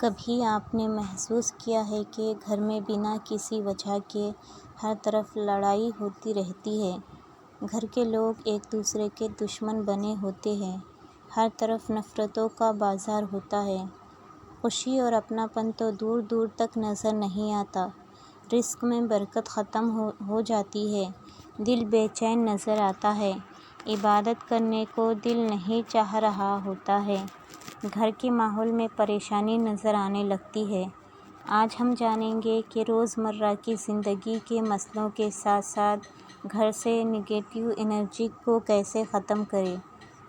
کبھی آپ نے محسوس کیا ہے کہ گھر میں بنا کسی وجہ کے ہر طرف لڑائی ہوتی رہتی ہے؟ گھر کے لوگ ایک دوسرے کے دشمن بنے ہوتے ہیں، ہر طرف نفرتوں کا بازار ہوتا ہے، خوشی اور اپناپن تو دور دور تک نظر نہیں آتا، رزق میں برکت ختم ہو جاتی ہے، دل بے چین نظر آتا ہے، عبادت کرنے کو دل نہیں چاہ رہا ہوتا ہے، گھر کے ماحول میں پریشانی نظر آنے لگتی ہے۔ آج ہم جانیں گے کہ روزمرہ کی زندگی کے مسئلوں کے ساتھ ساتھ گھر سے نگیٹو انرجی کو کیسے ختم کریں،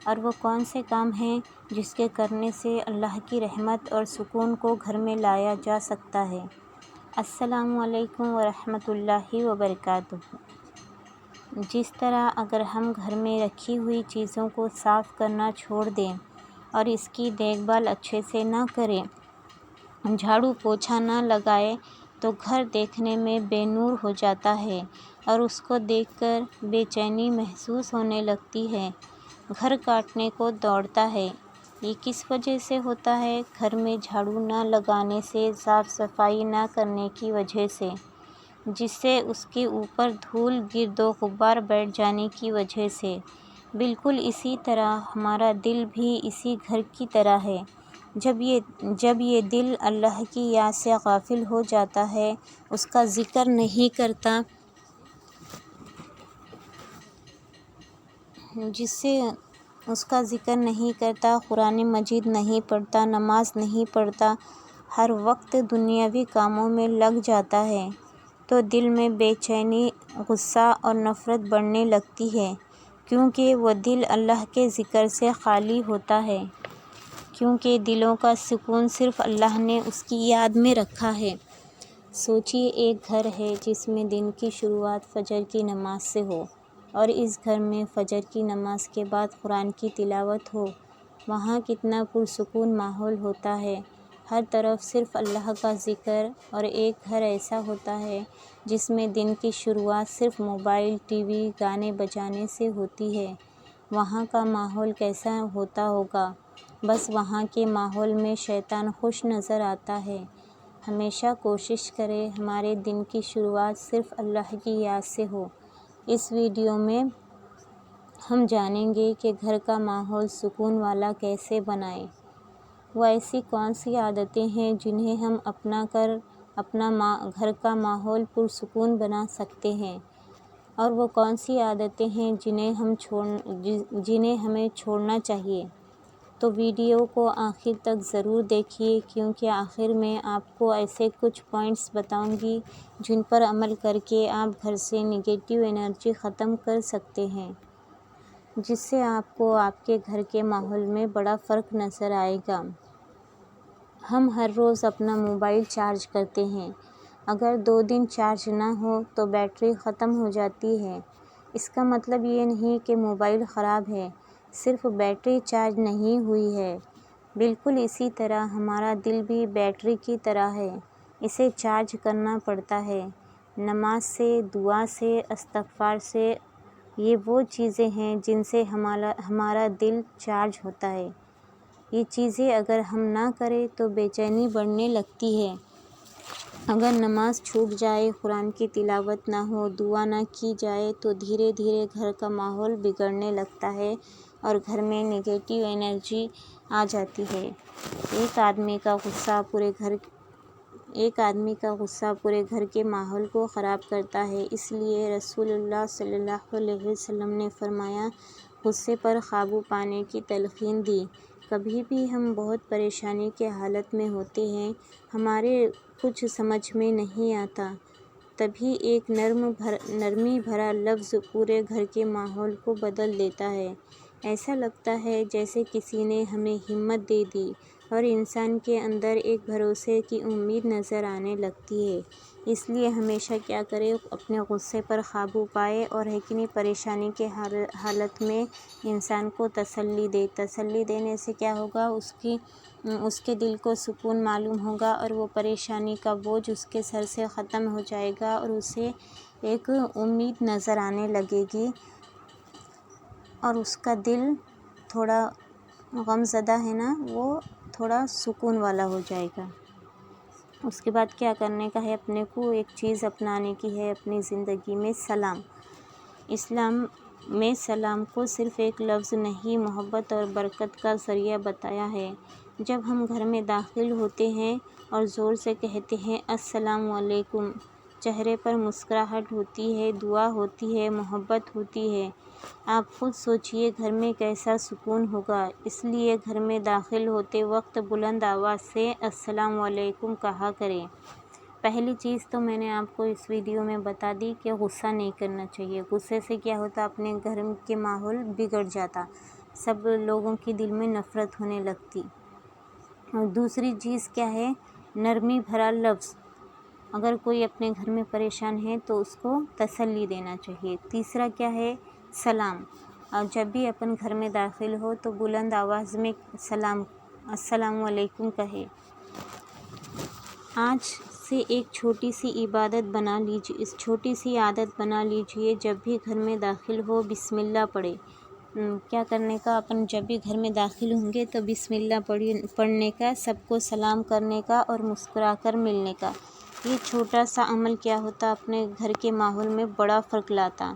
اور وہ کون سے کام ہیں جس کے کرنے سے اللہ کی رحمت اور سکون کو گھر میں لایا جا سکتا ہے۔ السلام علیکم ورحمۃ اللہ وبرکاتہ۔ جس طرح اگر ہم گھر میں رکھی ہوئی چیزوں کو صاف کرنا چھوڑ دیں اور اس کی دیکھ بھال اچھے سے نہ کریں، جھاڑو پوچھا نہ لگائیں تو گھر دیکھنے میں بے نور ہو جاتا ہے اور اس کو دیکھ کر بے چینی محسوس ہونے لگتی ہے، گھر کاٹنے کو دوڑتا ہے۔ یہ کس وجہ سے ہوتا ہے؟ گھر میں جھاڑو نہ لگانے سے، صاف صفائی نہ کرنے کی وجہ سے، جس سے اس کے اوپر دھول گرد و غبار بیٹھ جانے کی وجہ سے۔ بالکل اسی طرح ہمارا دل بھی اسی گھر کی طرح ہے۔ جب یہ دل اللہ کی یاد سے غافل ہو جاتا ہے، اس کا ذکر نہیں کرتا، قرآن مجید نہیں پڑھتا، نماز نہیں پڑھتا، ہر وقت دنیاوی کاموں میں لگ جاتا ہے، تو دل میں بے چینی، غصہ اور نفرت بڑھنے لگتی ہے، کیونکہ وہ دل اللہ کے ذکر سے خالی ہوتا ہے، کیونکہ دلوں کا سکون صرف اللہ نے اس کی یاد میں رکھا ہے۔ سوچیے، ایک گھر ہے جس میں دن کی شروعات فجر کی نماز سے ہو، اور اس گھر میں فجر کی نماز کے بعد قرآن کی تلاوت ہو، وہاں کتنا پرسکون ماحول ہوتا ہے، ہر طرف صرف اللہ کا ذکر۔ اور ایک گھر ایسا ہوتا ہے جس میں دن کی شروعات صرف موبائل، ٹی وی، گانے بجانے سے ہوتی ہے، وہاں کا ماحول کیسا ہوتا ہوگا؟ بس وہاں کے ماحول میں شیطان خوش نظر آتا ہے۔ ہمیشہ کوشش کریں ہمارے دن کی شروعات صرف اللہ کی یاد سے ہو۔ اس ویڈیو میں ہم جانیں گے کہ گھر کا ماحول سکون والا کیسے بنائیں۔ وہ ایسی کون سی عادتیں ہیں جنہیں ہم اپنا کر اپنا گھر کا ماحول پرسکون بنا سکتے ہیں، اور وہ کون سی عادتیں ہیں جنہیں ہمیں چھوڑنا چاہیے۔ تو ویڈیو کو آخر تک ضرور دیکھیے، کیونکہ آخر میں آپ کو ایسے کچھ پوائنٹس بتاؤں گی جن پر عمل کر کے آپ گھر سے نگیٹو انرجی ختم کر سکتے ہیں، جس سے آپ کو آپ کے گھر کے ماحول میں بڑا فرق نظر آئے گا۔ ہم ہر روز اپنا موبائل چارج کرتے ہیں، اگر 2 دن چارج نہ ہو تو بیٹری ختم ہو جاتی ہے۔ اس کا مطلب یہ نہیں کہ موبائل خراب ہے، صرف بیٹری چارج نہیں ہوئی ہے۔ بالکل اسی طرح ہمارا دل بھی بیٹری کی طرح ہے، اسے چارج کرنا پڑتا ہے، نماز سے، دعا سے، استغفار سے۔ یہ وہ چیزیں ہیں جن سے ہمارا دل چارج ہوتا ہے۔ یہ چیزیں اگر ہم نہ کریں تو بے چینی بڑھنے لگتی ہے۔ اگر نماز چھوٹ جائے، قرآن کی تلاوت نہ ہو، دعا نہ کی جائے تو دھیرے دھیرے گھر کا ماحول بگڑنے لگتا ہے اور گھر میں نگیٹو انرجی آ جاتی ہے۔ ایک آدمی کا غصہ پورے گھر کے ماحول کو خراب کرتا ہے۔ اس لیے رسول اللہ صلی اللہ علیہ وسلم نے فرمایا، غصے پر قابو پانے کی تلقین دی۔ کبھی بھی ہم بہت پریشانی کے حالت میں ہوتے ہیں، ہمارے کچھ سمجھ میں نہیں آتا، تبھی ایک نرمی بھرا لفظ پورے گھر کے ماحول کو بدل دیتا ہے۔ ایسا لگتا ہے جیسے کسی نے ہمیں ہمت دے دی اور انسان کے اندر ایک بھروسے کی امید نظر آنے لگتی ہے۔ اس لیے ہمیشہ کیا کریں، اپنے غصے پر قابو پائے اور پریشانی کے حالت میں انسان کو تسلی دے۔ تسلی دینے سے کیا ہوگا، اس کے دل کو سکون معلوم ہوگا اور وہ پریشانی کا بوجھ اس کے سر سے ختم ہو جائے گا اور اسے ایک امید نظر آنے لگے گی، اور اس کا دل تھوڑا غم زدہ ہے نا، وہ تھوڑا سکون والا ہو جائے گا۔ اس کے بعد کیا کرنے کا ہے، اپنے کو ایک چیز اپنانے کی ہے اپنی زندگی میں، سلام۔ اسلام میں سلام کو صرف ایک لفظ نہیں، محبت اور برکت کا ذریعہ بتایا ہے۔ جب ہم گھر میں داخل ہوتے ہیں اور زور سے کہتے ہیں السلام علیکم، چہرے پر مسکراہٹ ہوتی ہے، دعا ہوتی ہے، محبت ہوتی ہے۔ آپ خود سوچئے گھر میں کیسا سکون ہوگا۔ اس لیے گھر میں داخل ہوتے وقت بلند آواز سے السلام علیکم کہا کریں۔ پہلی چیز تو میں نے آپ کو اس ویڈیو میں بتا دی کہ غصہ نہیں کرنا چاہیے۔ غصے سے کیا ہوتا، اپنے گھر کے ماحول بگڑ جاتا، سب لوگوں کے دل میں نفرت ہونے لگتی۔ اور دوسری چیز کیا ہے، نرمی بھرا لفظ۔ اگر کوئی اپنے گھر میں پریشان ہے تو اس کو تسلی دینا چاہیے۔ تیسرا کیا ہے، سلام۔ اور جب بھی اپن گھر میں داخل ہو تو بلند آواز میں السلام علیکم کہے۔ آج سے ایک چھوٹی سی عبادت بنا لیجیے، اس چھوٹی سی عادت بنا لیجیے، جب بھی گھر میں داخل ہو بسم اللہ پڑھے۔ کیا کرنے کا، اپن جب بھی گھر میں داخل ہوں گے تو بسم اللہ پڑھنے کا، سب کو سلام کرنے کا اور مسکرا کر ملنے کا۔ یہ چھوٹا سا عمل کیا ہوتا، اپنے گھر کے ماحول میں بڑا فرق لاتا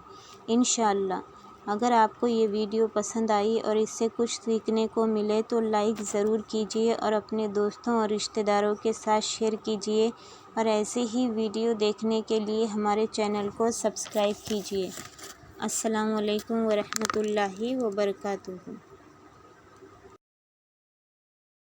انشاءاللہ۔ اگر آپ کو یہ ویڈیو پسند آئی اور اس سے کچھ سیکھنے کو ملے تو لائک ضرور کیجیے اور اپنے دوستوں اور رشتہ داروں کے ساتھ شیئر کیجیے، اور ایسے ہی ویڈیو دیکھنے کے لیے ہمارے چینل کو سبسکرائب کیجیے۔ السلام علیکم ورحمۃ اللہ وبرکاتہ۔